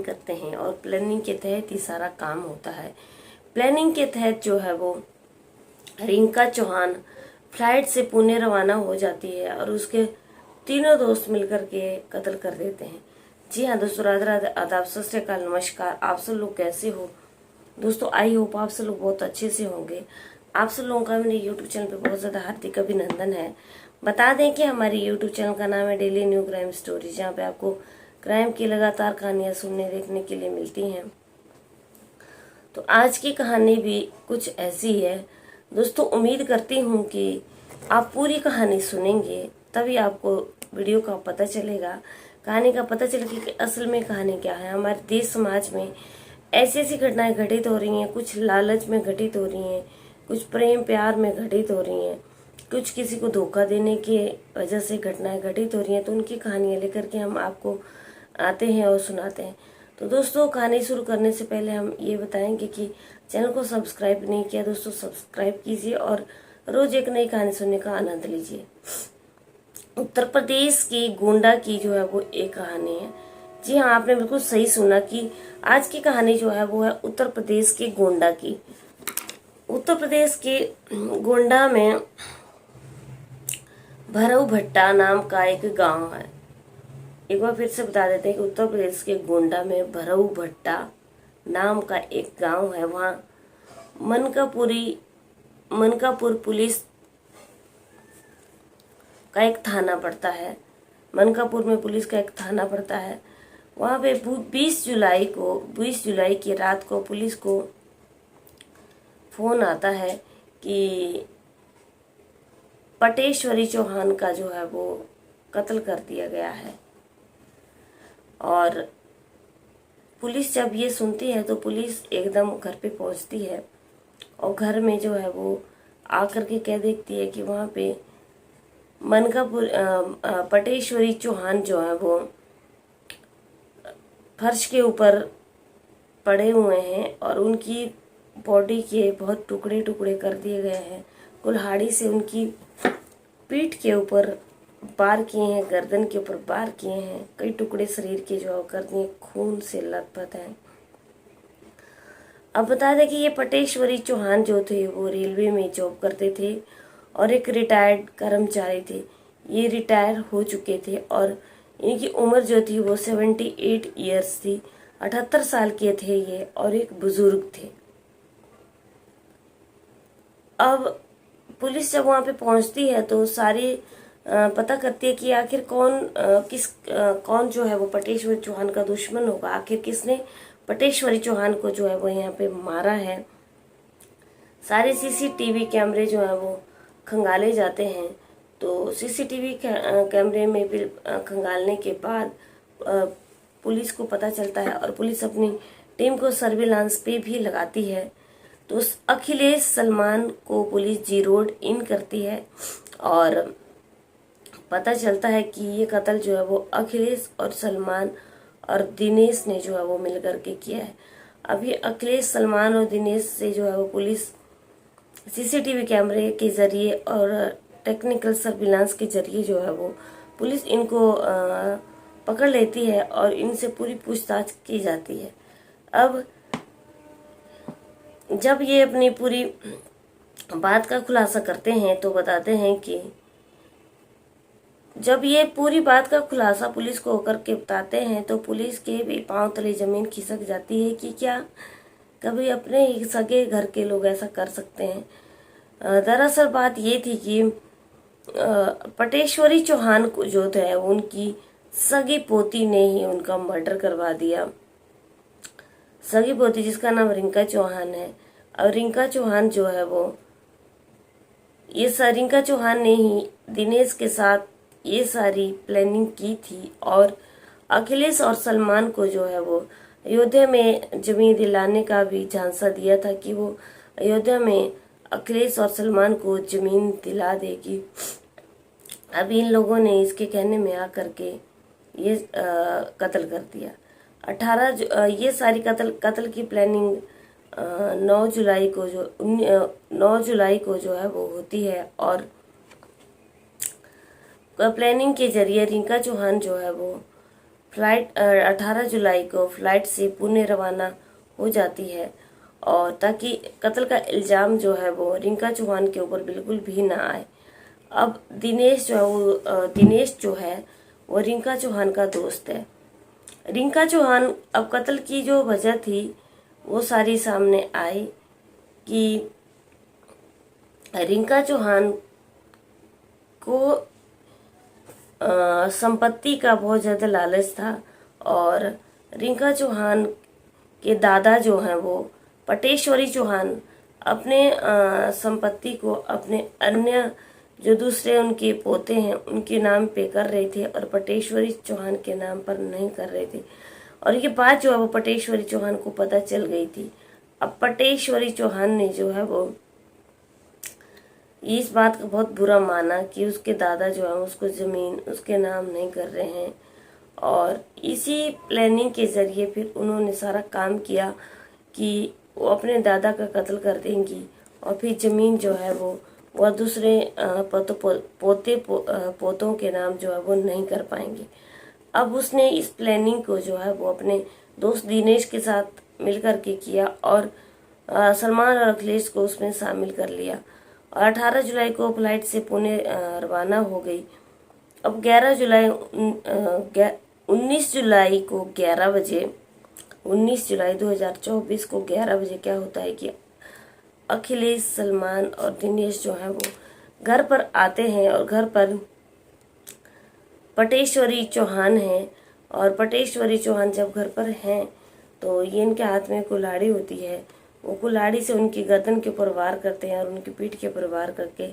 करते हैं और प्लानिंग के तहत ही सारा काम होता है। प्लानिंग के तहत जो है वो रिंका चौहान फ्लाइट से पुणे रवाना हो जाती है और उसके तीनों दोस्त मिलकर के कत्ल कर देते हैं। जी हाँ दोस्तों, राधे राधे, आदाब, सत श्री अकाल, नमस्कार। आप सब लोग कैसे हो दोस्तों? आई होप आप सब लोग बहुत अच्छे से होंगे। आप सब लोगों का मेरे यूट्यूब चैनल पे बहुत ज़्यादा हार्दिक अभिनंदन है। बता दें कि हमारे यूट्यूब चैनल का नाम है डेली न्यू क्राइम स्टोरी, जहाँ पे आपको क्राइम की लगातार कहानियाँ सुनने देखने के लिए मिलती हैं। तो आज की कहानी भी कुछ ऐसी है दोस्तों। उम्मीद करती हूँ कि आप पूरी कहानी सुनेंगे, तभी आपको वीडियो का पता चलेगा, कहानी का पता चलेगा कि असल में कहानी क्या है। हमारे देश समाज में ऐसी ऐसी घटनाएं घटित हो रही हैं, कुछ लालच में घटित हो रही हैं, कुछ प्रेम प्यार में घटित हो रही हैं, कुछ किसी को धोखा देने की वजह से घटनाएं घटित हो रही हैं। तो उनकी कहानियां लेकर के हम आपको आते हैं और सुनाते हैं। तो दोस्तों, कहानी शुरू करने से पहले हम ये बताएंगे कि चैनल को सब्सक्राइब नहीं किया दोस्तों, सब्सक्राइब कीजिए और रोज एक नई कहानी सुनने का आनंद लीजिए। उत्तर प्रदेश की गोंडा की जो है वो एक कहानी है। जी हाँ, आपने बिल्कुल सही सुना कि आज की कहानी जो है वो है उत्तर प्रदेश के गोंडा की। उत्तर प्रदेश के गोंडा में भरऊ भट्टा नाम का एक गांव है। एक बार फिर से बता देते हैं कि उत्तर प्रदेश के गोंडा में भरऊ भट्टा नाम का एक गांव है। वहाँ मनकापुर पुलिस का एक थाना पड़ता है। मनकापुर में पुलिस का एक थाना पड़ता है। वहाँ पे 20 जुलाई की रात को पुलिस को फोन आता है कि पटेश्वरी चौहान का जो है वो कत्ल कर दिया गया है। और पुलिस जब ये सुनती है तो पुलिस एकदम घर पे पहुंचती है और घर में जो है वो आकर के कह देखती है कि वहाँ पे मनकापुर पटेश्वरी चौहान जो है वो फर्श के ऊपर पड़े हुए हैं और उनकी बॉडी के बहुत टुकड़े टुकड़े कर दिए गए हैं। कुल्हाड़ी से उनकी पीठ के ऊपर वार किए हैं, गर्दन के ऊपर वार किए हैं, कई टुकड़े शरीर के जो कर दिए, खून से लथपथ हैं। अब बता दें कि ये पटेश्वरी चौहान जो थे वो रेलवे में जॉब करते थे और एक रिटायर्ड कर्मचारी थे। ये रिटायर हो चुके थे और इनकी उम्र जो थी वो 78 ईयर्स थी। 78 साल के थे ये और एक बुजुर्ग थे। अब पुलिस जब वहाँ पे पहुँचती है तो सारी पता करती है कि आखिर कौन जो है वो पटेश्वरी चौहान का दुश्मन होगा, आखिर किसने पटेश्वरी चौहान को जो है वो यहाँ पे मारा है। सारे सीसीटीवी कैमरे जो है वो खंगाले जाते हैं। तो सीसीटीवी कैमरे में फिर खंगालने के बाद पुलिस को पता चलता है और पुलिस अपनी टीम को सर्विलांस पे भी लगाती है। तो उस अखिलेश सलमान को पुलिस जी रोड इन करती है और पता चलता है कि ये कत्ल जो है वो अखिलेश और सलमान और दिनेश ने जो है वो मिल करके किया है। अभी अखिलेश, सलमान और दिनेश से जो है वो पुलिस सीसीटीवी कैमरे के जरिए और टेक्निकल सर्विलांस के जरिए जो है वो पुलिस इनको पकड़ लेती है और इनसे पूरी पूछताछ की जाती है। अब जब ये अपनी पूरी बात का खुलासा करते हैं तो बताते हैं कि जब ये पूरी बात का खुलासा पुलिस को होकर के बताते हैं तो पुलिस के भी पांव तले जमीन खिसक जाती है कि क्या कभी अपने ही सगे घर के लोग ऐसा कर सकते हैं। दरअसल बात ये थी कि पटेश्वरी चौहान को जो थे उनकी सगी पोती ने ही उनका मर्डर करवा दिया। सगी पोती जिसका नाम रिंका चौहान है और रिंका चौहान जो है वो रिंका चौहान ने ही दिनेश के साथ ये सारी प्लानिंग की थी और अखिलेश और सलमान को जो है वो अयोध्या में जमीन दिलाने का भी झांसा दिया था कि वो अयोध्या में अखिलेश और सलमान को जमीन दिला देगी। अब इन लोगों ने इसके कहने में आकर के ये कत्ल कर दिया। 18 ये सारी कत्ल की प्लानिंग 9 जुलाई को जो है वो होती है और प्लानिंग के जरिए रिंका चौहान जो है वो फ्लाइट 18 जुलाई को फ्लाइट से पुणे रवाना हो जाती है, और ताकि कत्ल का इल्ज़ाम जो है वो रिंका चौहान के ऊपर बिल्कुल भी ना आए। अब दिनेश जो है वो रिंका चौहान का दोस्त है। रिंका चौहान अब कत्ल की जो वजह थी वो सारी सामने आई कि रिंका चौहान को संपत्ति का बहुत ज़्यादा लालच था, और रिंका चौहान के दादा जो हैं वो पटेश्वरी चौहान अपने संपत्ति को अपने अन्य जो दूसरे उनके पोते हैं उनके नाम पे कर रहे थे, और पटेश्वरी चौहान के नाम पर नहीं कर रहे थे। और ये बात जो है वो पटेश्वरी चौहान को पता चल गई थी। अब पटेश्वरी चौहान ने जो है वो इस बात का बहुत बुरा माना कि उसके दादा जो है उसको ज़मीन उसके नाम नहीं कर रहे हैं, और इसी प्लानिंग के ज़रिए फिर उन्होंने सारा काम किया कि वो अपने दादा का कत्ल कर देंगी, और फिर ज़मीन जो है वो वह दूसरे पोतों के नाम जो है वो नहीं कर पाएंगे। अब उसने इस प्लानिंग को जो है वो अपने दोस्त दिनेश के साथ मिलकर के किया, और सलमान और अखिलेश को उसमें शामिल कर लिया, और 18 जुलाई को फ्लाइट से पुणे रवाना हो गई। अब 19 जुलाई को 11 बजे 19 जुलाई 2024 को 11 बजे क्या होता है कि अखिलेश, सलमान और दिनेश जो है वो घर पर आते हैं, और घर पर पटेश्वरी चौहान हैं। और पटेश्वरी चौहान जब घर पर हैं तो ये इनके हाथ में कुल्हाड़ी होती है, वो कुल्हाड़ी से उनकी गर्दन के ऊपर वार करते हैं, और उनकी पीठ के ऊपर वार करके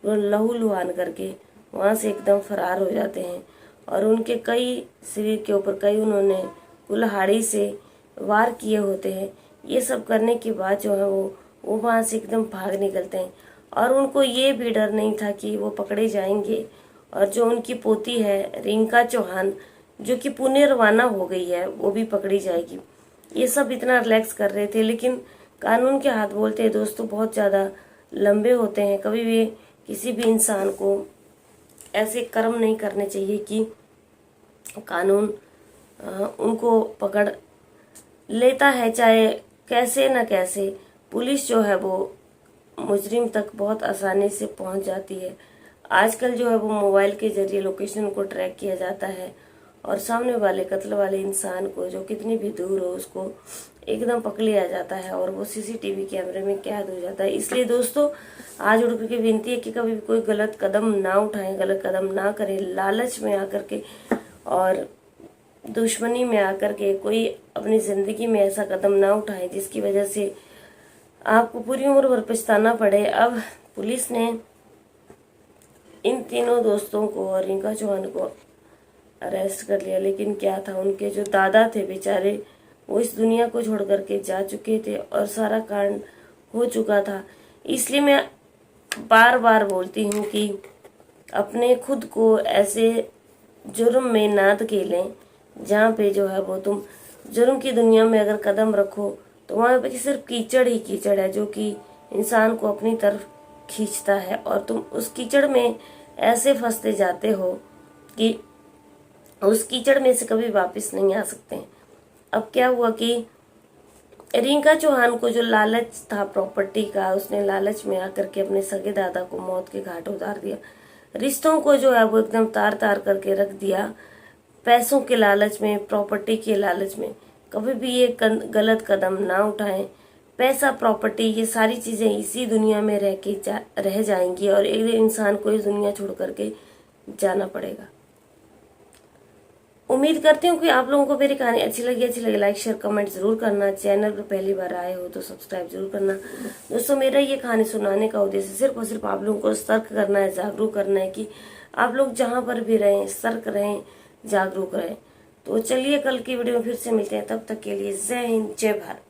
वो लहूलुहान करके वहाँ से एकदम फरार हो जाते हैं। और उनके कई शरीर के ऊपर कई उन्होंने कुल्हाड़ी से वार किए होते हैं। ये सब करने के बाद जो है वो वहाँ से एकदम भाग निकलते हैं, और उनको ये भी डर नहीं था कि वो पकड़े जाएंगे। और जो उनकी पोती है रिंका चौहान जो कि पुणे रवाना हो गई है वो भी पकड़ी जाएगी। ये सब इतना रिलैक्स कर रहे थे, लेकिन कानून के हाथ बोलते हैं दोस्तों बहुत ज़्यादा लंबे होते हैं। कभी भी किसी भी इंसान को ऐसे कर्म नहीं करने चाहिए कि कानून उनको पकड़ लेता है, चाहे कैसे न कैसे। पुलिस जो है वो मुजरिम तक बहुत आसानी से पहुंच जाती है। आजकल जो है वो मोबाइल के जरिए लोकेशन को ट्रैक किया जाता है, और सामने वाले कत्ल वाले इंसान को जो कितनी भी दूर हो उसको एकदम पकड़ लिया जाता है, और वो सीसीटीवी कैमरे में कैद हो जाता है। इसलिए दोस्तों आज उड़ करके विनती है कि कभी भी कोई गलत कदम ना उठाएं, गलत कदम ना करें। लालच में आकर के और दुश्मनी में आकर के कोई अपनी जिंदगी में ऐसा कदम ना उठाए जिसकी वजह से आपको पूरी उम्र भर पछताना पड़े। अब पुलिस ने इन तीनों दोस्तों को और रिंका चौहान को अरेस्ट कर लिया, लेकिन क्या था उनके जो दादा थे बेचारे वो इस दुनिया को छोड़ करके जा चुके थे, और सारा कांड हो चुका था। इसलिए मैं बार बार बोलती हूँ कि अपने खुद को ऐसे जुर्म में ना धकेलें जहाँ पे जो है वो तुम जुर्म की दुनिया में अगर कदम रखो तो वहाँ पे सिर्फ कीचड़ ही कीचड़ है जो कि इंसान को अपनी तरफ खींचता है, और तुम उस कीचड़ में ऐसे फंसते जाते हो कि उस कीचड़ में से कभी वापस नहीं आ सकते। अब क्या हुआ कि रिंका चौहान को जो लालच था प्रॉपर्टी का, उसने लालच में आकर के अपने सगे दादा को मौत के घाट उतार दिया। रिश्तों को जो है वो एकदम तार तार करके रख दिया पैसों के लालच में, प्रॉपर्टी के लालच में। कभी भी ये गलत कदम ना उठाएं। पैसा, प्रॉपर्टी, ये सारी चीजें इसी दुनिया में रह जाएंगी, और एक दिन इंसान को इस दुनिया छोड़ करके जाना पड़ेगा। उम्मीद करती हूँ कि आप लोगों को मेरी कहानी अच्छी लगी लाइक शेयर कमेंट जरूर करना। चैनल पर पहली बार आए हो तो सब्सक्राइब जरूर करना। दोस्तों मेरा ये कहानी सुनाने का उद्देश्य सिर्फ और सिर्फ आप लोगों को सतर्क करना है, जागरूक करना है कि आप लोग जहाँ पर भी रहें सतर्क रहें, जागरूक रहें। तो चलिए कल की वीडियो में फिर से मिलते हैं, तब तक के लिए जय हिंद, जय भारत।